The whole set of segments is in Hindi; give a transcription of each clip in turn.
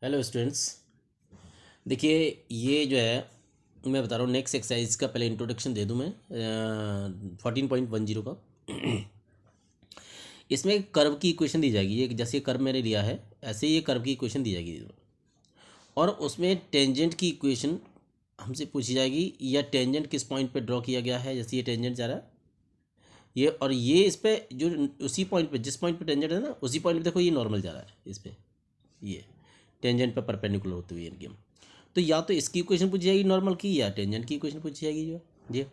Hello students. देखिए, ये जो है मैं बता रहा हूँ नेक्स्ट एक्सरसाइज का पहले इंट्रोडक्शन दे दूँ मैं 14.10 का। इसमें कर्व की इक्वेशन दी जाएगी। ये जैसे कर्व मैंने लिया है ऐसे ये कर्व की इक्वेशन दी जाएगी और उसमें टेंजेंट की इक्वेशन हमसे पूछी जाएगी या टेंजेंट किस पॉइंट पे ड्रॉ किया गया है। जैसे ये टेंजेंट जा रहा है ये, और ये इस पे जो उसी पॉइंट पे जिस पॉइंट पे टेंजेंट है ना उसी पॉइंट पे देखो ये नॉर्मल जा रहा है इस पे, ये टेंजेंट पे परपेंडिकुलर होते हुए इनकी। तो या तो इसकी इक्वेशन पूछी जाएगी नॉर्मल की, या टेंजेंट की इक्वेशन पूछी जाएगी जो जी,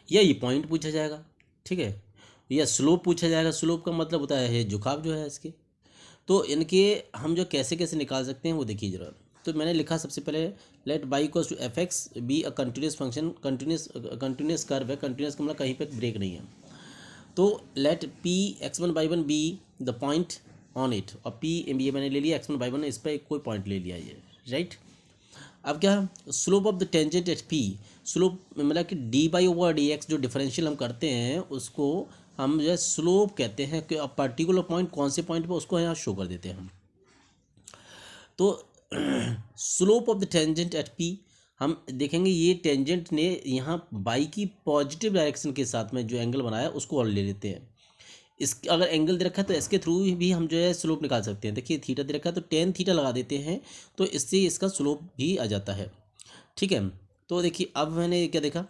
या ये पॉइंट पूछा जाएगा, ठीक है, या स्लोप पूछा जाएगा। स्लोप का मतलब होता है झुकाव जो है इसके। तो इनके हम जो कैसे कैसे निकाल सकते हैं वो देखिए जरा। तो मैंने लिखा सबसे पहले let Y equals to F X be a continuous function. Continuous curve है, कंटिन्यूस का मतलब कहीं पे ब्रेक नहीं है। तो let P X one Y one be the point on it, और पी ये मैंने ले लिया एक्स वन बाई वन, इस पर कोई पॉइंट ले लिया ये, राइट। अब क्या, slope of the tangent at P. Slope मतलब कि D Y over D x जो डिफरेंशियल हम करते हैं उसको हम जो है स्लोप कहते हैं कि अब पर्टिकुलर पॉइंट कौन से पॉइंट पे उसको यहाँ शो कर देते हैं हम। तो slope of the tangent at P हम देखेंगे ये टेंजेंट ने यहाँ बाई की पॉजिटिव डायरेक्शन के साथ में जो एंगल बनाया उसको और ले लेते हैं। इस अगर एंगल दे रखा है तो इसके थ्रू भी हम जो है स्लोप निकाल सकते हैं। देखिए थीटा दे रखा है तो टेन थीटा लगा देते हैं, तो इससे इसका स्लोप भी आ जाता है, ठीक है। तो देखिए अब मैंने क्या देखा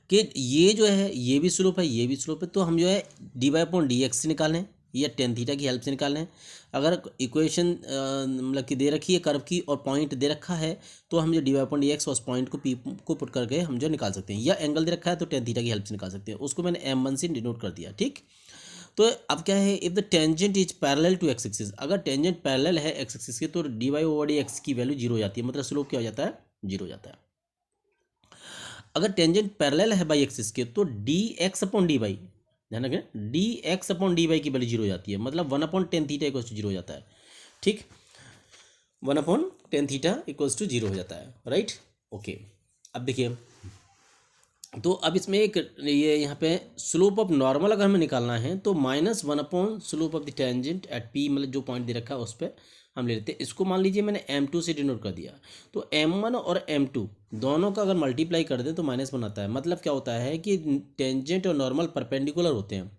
कि ये जो है ये भी स्लोप है ये भी स्लोप है, तो हम जो है D Y upon D X से निकालें या टेन थीटा की हेल्प से निकालें। अगर इक्वेशन मतलब कि दे रखी है कर्व की और पॉइंट दे रखा है तो हम जो D Y upon D X उस पॉइंट को पी को पुट करके हम जो निकाल सकते हैं, या एंगल दे रखा है तो टेन थीटा की हेल्प से निकाल सकते हैं। उसको मैंने M1 से डिनोट कर दिया, ठीक। तो अब क्या है, if the tangent is parallel to X axis, अगर टेंजेंट पैरेलल है एक्स एक्सिस के तो D Y over D X की वैल्यू जीरो हो जाती है, मतलब स्लोप क्या हो जाता है, जीरो हो जाता है। अगर टेंजेंट पैरेलल है बाई एक्सिस के तो D X upon D Y, ध्यान रखें, D X upon D Y की वैल्यू जीरो हो जाती है, मतलब one upon tan theta equals to zero हो जाता है, ठीक। One upon tan theta equals to zero हो जाता है, राइट। ओके, अब देखिए, तो अब इसमें एक ये यहाँ पे स्लोप ऑफ नॉर्मल अगर हमें निकालना है तो minus one upon slope of the tangent at P, मतलब जो पॉइंट दे रखा है उस पर हम ले लेते हैं। इसको मान लीजिए मैंने M2 से डिनोट कर दिया, तो M1 और M2 दोनों का अगर मल्टीप्लाई कर दें तो माइनस वन आता है। मतलब क्या होता है कि टेंजेंट और नॉर्मल परपेंडिकुलर होते हैं,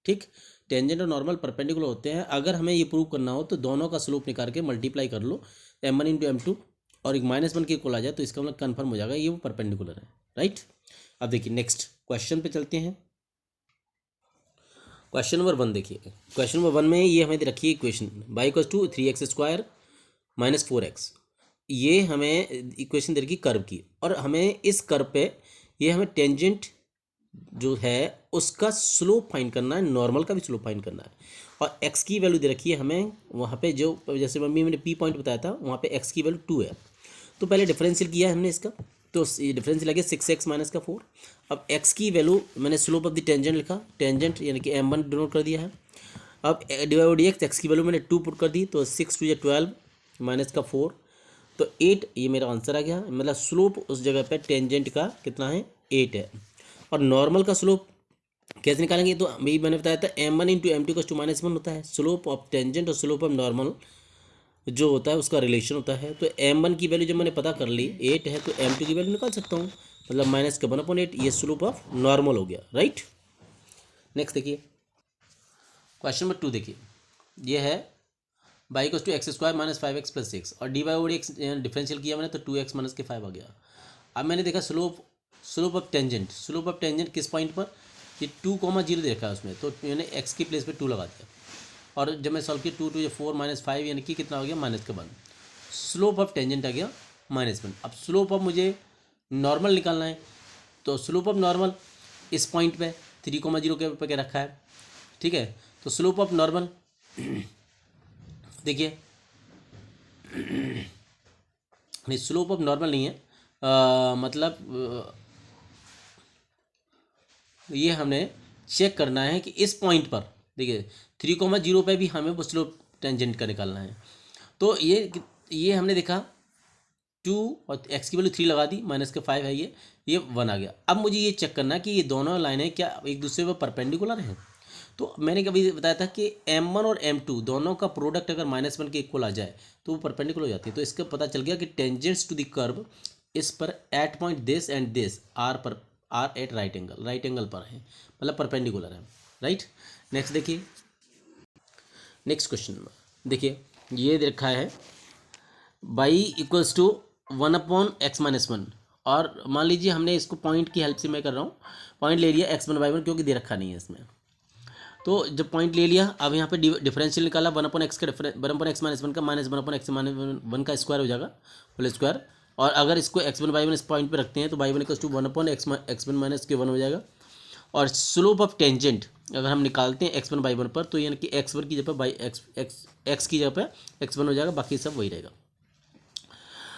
ठीक। टेंजेंट और नॉर्मल परपेंडिकुलर होते हैं। अगर हमें ये प्रूव करना हो तो दोनों का स्लोप निकाल के मल्टीप्लाई कर लो M1 इंटू M2 और एक माइनस वन के इक्वल आ जाए तो इसका मतलब कन्फर्म हो जाएगा ये वो परपेंडिकुलर है, राइट। अब देखिए नेक्स्ट क्वेश्चन पे चलते हैं। क्वेश्चन नंबर वन देखिए, क्वेश्चन नंबर वन में ये हमें रखी है equation Y equals to 3x² minus 4x। ये हमें इक्वेशन दे रखी कर्व की, और हमें इस कर्व पे ये हमें टेंजेंट जो है उसका स्लोप फाइंड करना है, नॉर्मल का भी स्लोप फाइंड करना है। और x की वैल्यू दे रखी है हमें वहाँ पे, जो जैसे मम्मी मैंने p पॉइंट बताया था वहाँ पे x की वैल्यू 2 है। तो पहले डिफरेंशियल किया है हमने इसका, तो ये डिफरेंशियल लगे 6x माइनस का 4। अब x की वैल्यू मैंने स्लोप ऑफ द टेंजेंट लिखा, टेंजेंट यानी कि M1 डिनोट कर दिया है। अब डिवाइड बाई डी एक्स की वैल्यू मैंने 2 पुट कर दी, तो 6 टू 12 माइनस का 4, तो 8 ये मेरा आंसर आ गया। मतलब स्लोप उस जगह पे टेंजेंट का कितना है, 8 है। और नॉर्मल का स्लोप कैसे निकालेंगे, तो अभी मैंने बताया था M1 into M2 to minus one होता है। स्लोप ऑफ टेंजेंट और स्लोप ऑफ नॉर्मल जो होता है उसका रिलेशन होता है। तो M1 की वैल्यू जब मैंने पता कर ली 8 है, तो M2 की वैल्यू निकाल सकता हूँ, मतलब माइनस का 1/8, ये स्लोप ऑफ नॉर्मल हो गया, राइट। नेक्स्ट देखिए क्वेश्चन नंबर 2 देखिए, ये है Y equals to x² minus 5x plus 6, और D Y over X differential किया मैंने तो 2x माइनस के 5 आ गया। अब मैंने देखा slope, slope of tangent, slope of tangent किस पॉइंट पर, ये 2,0 देखा है उसमें, तो मैंने x की प्लेस पे 2 लगा दिया, और जब मैं सॉल्व किया 2 2 4 माइनस 5 यानी कि कितना हो गया, माइनस का 1। स्लोप ऑफ टेंजेंट आ गया -1। अब स्लोप ऑफ मुझे नॉर्मल निकालना है, तो स्लोप ऑफ नॉर्मल इस पॉइंट पे 3,0 के पे रखा है, ठीक है। तो स्लोप ऑफ नॉर्मल देखिए, नहीं स्लोप ऑफ नॉर्मल नहीं है, मतलब ये हमने चेक करना है कि इस पॉइंट पर देखिए 3,0 पे भी हमें वो स्लोप टेंजेंट का निकालना है। तो ये हमने देखा 2 और x की वैल्यू 3 लगा दी, माइनस के 5 है, ये 1 आ गया। अब मुझे ये चेक करना है कि ये दोनों लाइनें क्या एक दूसरे पर परपेंडिकुलर हैं। तो मैंने कभी बताया था कि M1 और M2 दोनों का प्रोडक्ट अगर -1 के इक्वल आ जाए तो वो परपेंडिकुलर हो जाती है। तो इसका पता चल गया कि टेंजेंट्स टू द कर्व इस पर at point this and this are at right angle पर है, मतलब परपेंडिकुलर है, राइट। नेक्स्ट देखिए, नेक्स्ट क्वेश्चन देखिए, ये दे रखा है बाई इक्वल्स टू 1/x-1, और मान लीजिए हमने इसको पॉइंट की हेल्प से मैं कर रहा हूँ, पॉइंट ले लिया x1/1 क्योंकि दे रखा नहीं है इसमें। तो जब पॉइंट ले लिया, अब यहाँ पे डिफरेंशियल निकाला, 1/x का 1/x-1 का -1/x-1 का स्क्वायर हो जाएगा, होल स्क्वायर। और अगर इसको x1/1 इस पॉइंट पे रखते हैं तो y1 = 1/x1 हो जाएगा। और स्लोप ऑफ टेंजेंट अगर हम निकालते हैं x1/1 पर, तो यानी कि x1 की जगह बाई x की जगह पे x1 हो जाएगा, बाकी सब वही रहेगा।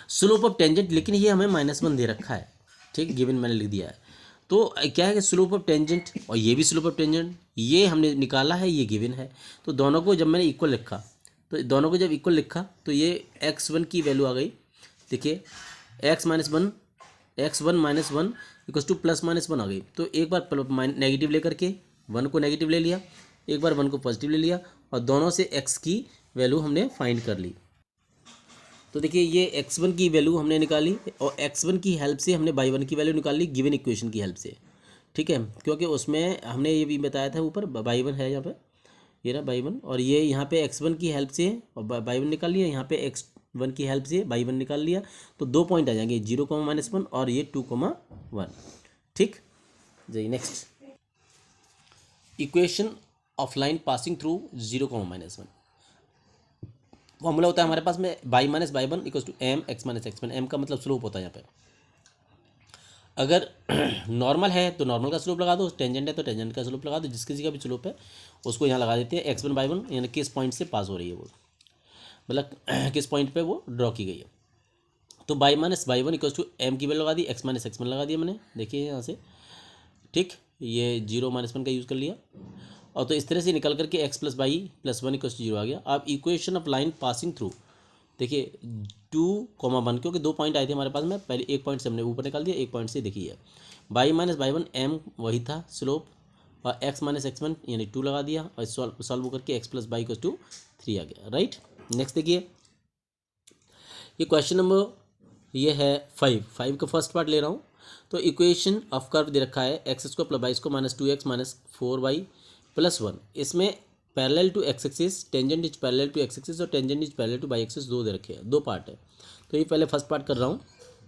स्लोप ऑफ टेंजेंट, लेकिन ये हमें -1 दे रखा है, ठीक, गिवन मैंने लिख दिया है। तो क्या है कि स्लोप ऑफ टेंजेंट और ये भी स्लोप ऑफ टेंजेंट, ये हमने निकाला है, ये गिवन है। तो दोनों को जब मैंने इक्वल लिखा, तो दोनों को जब इक्वल लिखा तो ये x1 की वैल्यू आ गई, देखिए x-1 x1 - 1 = +-1 आ गई। तो एक बार नेगेटिव लेकर के 1 को नेगेटिव ले लिया, एक बार 1 को पॉजिटिव ले लिया, और दोनों से x की वैल्यू हमने फाइंड कर ली। तो देखिए ये x1 की वैल्यू हमने निकाली, और x1 की हेल्प से हमने y1 की वैल्यू निकाल ली गिवन इक्वेशन की हेल्प से, ठीक है। क्योंकि उसमें हमने ये भी बताया था, ऊपर y1 है यहाँ पे, ये रहा y1, और ये यहाँ पे x1 की हेल्प से और y1 निकाल लिया, यहाँ पे x1 की हेल्प से y1 निकाल लिया। तो 2 पॉइंट आ जाएंगे, 0, -1 और ये 2, 1, ठीक। जाइए next, equation of line passing through 0, -1। Formula होता है हमारे पास में y - y1 = mx - x1। m का मतलब स्लोप होता है यहाँ पे। अगर नॉर्मल है तो नॉर्मल का स्लोप लगा दो, टेंजेंट है तो टेंजेंट का स्लोप लगा दो, जिस किसी का भी स्लोप है उसको यहाँ लगा देते हैं। x1/1 यानी किस पॉइंट से पास हो रही है वो, मतलब किस पॉइंट पे वो ड्रॉ की गई है। तो y - y1 = m की वैल्यू लगा दी, x - x1 लगा दिया मैंने, देखिए यहाँ से, ठीक। ये 0, -1 का यूज़ कर लिया, और तो इस तरह से निकल करके x + y + 1 = 0 आ गया। अब equation of line passing through, देखिए 2, 1, क्योंकि 2 पॉइंट आए थे हमारे पास में, पहले एक पॉइंट से हमने ऊपर निकाल दिया, एक पॉइंट से देखिए y - y1 m वही था स्लोप, और x - x1 यानी 2 लगा दिया, और सॉल्व करके x + y = 3 आ गया, राइट। नेक्स्ट देखिए, ये क्वेश्चन नंबर ये है 5 का फर्स्ट पार्ट ले रहा हूँ। तो इक्वेशन ऑफ कर्व दे रखा है x² + y² - 2x - 4y + 1। इसमें parallel to x axis, tangent is parallel to x axis और tangent is parallel to y axis, दो दे रखे हैं, 2 पार्ट है। तो ये पहले फर्स्ट पार्ट कर रहा हूँ,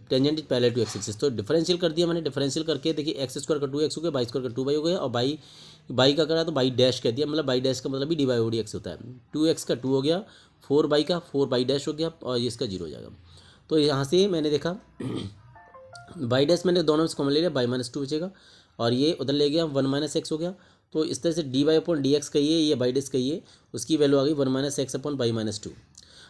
tangent is parallel to x axis. तो डिफरेंशियल कर दिया मैंने, डिफरेंशियल करके देखिए x² का 2x हो गया, y² का 2y हो गया, और y का करा तो y डैश कह दिया, मतलब y डैश का मतलब भी dy/dx होता है। 2x का 2 हो गया, 4y का 4y' हो गया, और इसका 0 हो जाएगा। तो यहाँ से मैंने देखा y डैश मैंने दोनों से कॉमन ले लिया, y - 2 बचेगा, और ये उधर ले गया 1 - x हो गया। तो इस तरह से dy/dx कहिए, ये y डैश कहिए, उसकी वैल्यू आ गई 1 - x/y - 2।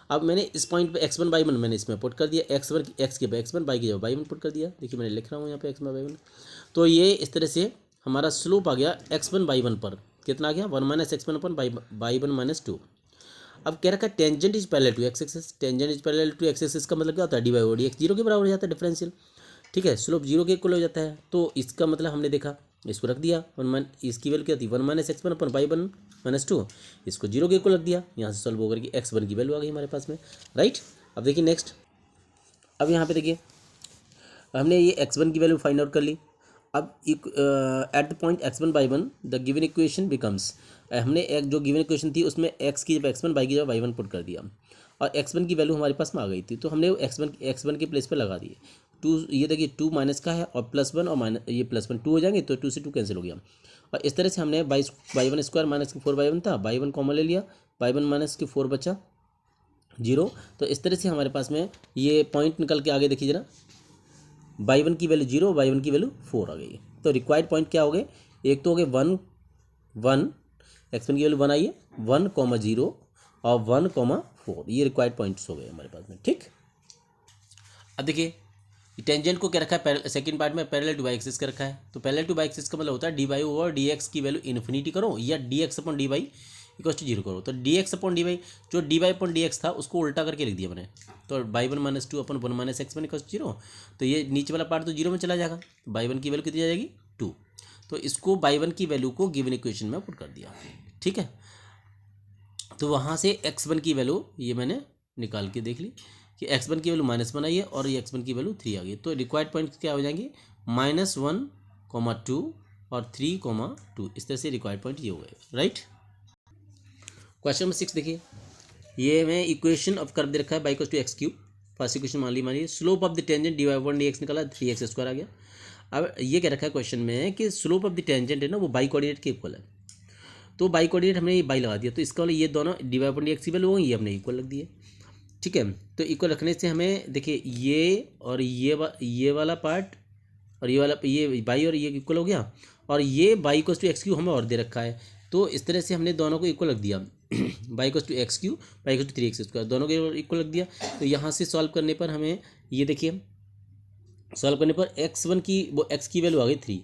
अब मैंने इस पॉइंट पे x1/1 मैंने इसमें पुट कर दिया, x1 x के x1 y की जगह y1 पुट कर दिया, देखिए मैंने लिख रहा हूँ यहाँ पे x1/1। तो ये इस तरह से हमारा स्लोप आ गया x1/1 पर, कितना आ गया 1 - x1/y1 - 2। अब कह रखा है tangent is parallel to x axis, tangent is parallel to x axis का मतलब क्या होता है, dy/dx 0 के बराबर हो जाता है डिफरेंशियल, ठीक है, स्लोप 0 के इक्वल हो जाता है। तो इसका मतलब हमने देखा, इसको रख दिया इसकी वैल्यू क्या थी 1 - x1/y1 - 2, इसको 0 के इक्वल रख दिया, यहाँ से सॉल्व होकर के x1 की वैल्यू आ गई हमारे पास में, राइट। अब देखिए नेक्स्ट, अब यहाँ पे देखिए हमने ये x1 की वैल्यू फाइंड आउट कर ली। अब at the point x1/1 the given equation becomes, हमने एक जो गिवन इक्वेशन थी उसमें x की जब x1, y की जब y1 पुट कर दिया, और x1 की वैल्यू हमारे पास में आ गई थी, तो हमने x1 के प्लेस पे लगा दिए 2। ये देखिए 2 माइनस का है, और +1 और माइनस ये +1 2 हो जाएंगे, तो 2 से 2 कैंसिल हो गया। और इस तरह से हमने y1² - 4y1 था, y1 कॉमन ले लिया, y1 - 4 बचा 0। तो इस तरह से हमारे पास में ये पॉइंट निकल के आगे देखिए जरा, y1 की वैल्यू 0, y1 की वैल्यू 4 आ गई। तो रिक्वायर्ड पॉइंट क्या हो गए, एक तो हो गए 1 1, x1 की वैल्यू 1 आई है, 1, 0 और 1, 4, ये रिक्वायर्ड पॉइंट्स हो गए हमारे पास में, ठीक। अब देखिए टेंजेंट को क्या रखा है, सेकंड पार्ट में पैरेलल टू y एक्सिस का रखा है। तो पैरेलल टू y एक्सिस का मतलब होता है dy/dx की वैल्यू इन्फिनिटी करो, या dx/dy = 0 करो। तो dx/dy, जो dy/dx था उसको उल्टा करके लिख दिया मैंने, तो y1 - 2 / 1 - x1 = 0। तो ये नीचे वाला पार्ट तो 0 में चला जाएगा, y1 की वैल्यू कितनी आ जाएगी 2। तो इसको y1 की वैल्यू को गिवन इक्वेशन में पुट कर दिया, ठीक है। तो वहाँ से x1 की वैल्यू ये मैंने निकाल के देख ली कि x1 की वैल्यू -1 आई है और ये x1 की वैल्यू 3 आ गई। तो रिक्वायर्ड पॉइंट क्या हो जाएंगे, -1, 2 और 3, 2। इस तरह से रिक्वायर्ड पॉइंट ये हो गए, राइट। क्वेश्चन नंबर 6 देखिए, ये मैं इक्वेशन ऑफ कर्व दे रखा है y = x3। फर्स्ट इक्वेशन मान ली slope of the tangent dy1 dx निकाला 3x² आ गया। अब ये क्या रखा है क्वेश्चन में कि स्लोप ऑफ द टेंजेंट है ना वो बाई कोऑर्डिनेट के इक्वल है। तो बाई कोऑर्डिनेट हमने ये बाई लगा दिया, तो इसका वाला ये दोनों dy1 dx की वैल्यू ये हमने इक्वल रख दिए, ठीक है। तो इक्वल रखने से हमें देखिए ये और ये वाला पार्ट और ये वाला ये बाई और ये इक्वल हो गया, और ये y = x3 हमें और दे रखा है। तो इस तरह से हमने दोनों को इक्वल रख दिया y = x3 y = 3x², दोनों को इक्वल रख दिया। तो यहाँ से सॉल्व करने पर हमें ये देखिए, सॉल्व करने पर x1 की वो x की वैल्यू आ गई 3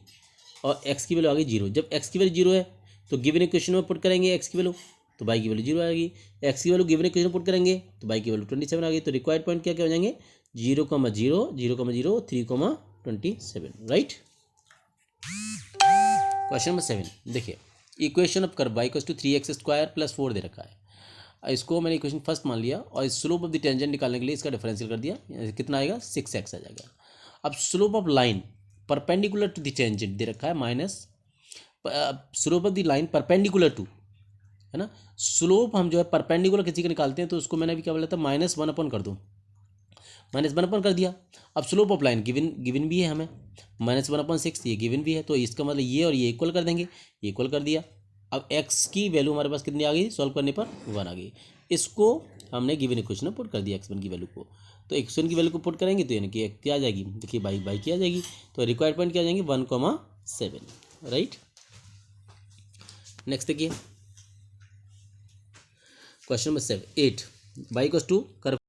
और x की वैल्यू आ गई 0। जब x की वैल्यू 0 है तो गिवन इक्वेशन में पुट करेंगे x की वैल्यू, तो y की वैल्यू 0 आएगी। x की वैल्यू गिवन इक्वेशन में पुट करेंगे तो y की वैल्यू 27 आ गई। तो रिक्वायर्ड पॉइंट क्या क्या हो जाएंगे, 0, 0, 0, 0, 3, 27, राइट। क्वेश्चन नंबर 7 देखिए, equation of curve y = 3x² + 4 दे रखा है। इसको मैंने इक्वेशन फर्स्ट मान लिया और स्लोप ऑफ द टेंजेंट निकालने के लिए इसका डिफरेंशियल कर दिया, कितना आएगा 6x आ जाएगा। अब slope of line perpendicular to the tangent दे रखा है minus, slope of the line perpendicular to, है ना। स्लोप हम जो है परपेंडिकुलर किसी का निकालते हैं तो उसको मैंने अभी क्या बोला था -1 कर दो, -1 कर दिया। अब स्लोप ऑफ लाइन गिवन भी है हमें -1/6, ये गिवन भी है, तो इसका मतलब ये और ये इक्वल कर देंगे, ये इक्वल कर दिया। अब x की वैल्यू हमारे पास कितनी आ गई, सॉल्व करने पर 1 आ गई। इसको हमने गिवन इक्वेशन में पुट कर दिया x1 की वैल्यू को, तो x1 की वैल्यू को पुट करेंगे तो यानी कि क्या आ जाएगी, देखिए बाई की आ जाएगी। तो रिक्वायर्ड पॉइंट क्या आ जाएंगे 1,7, राइट। नेक्स्ट देखिए क्वेश्चन नंबर 8 y = कर्व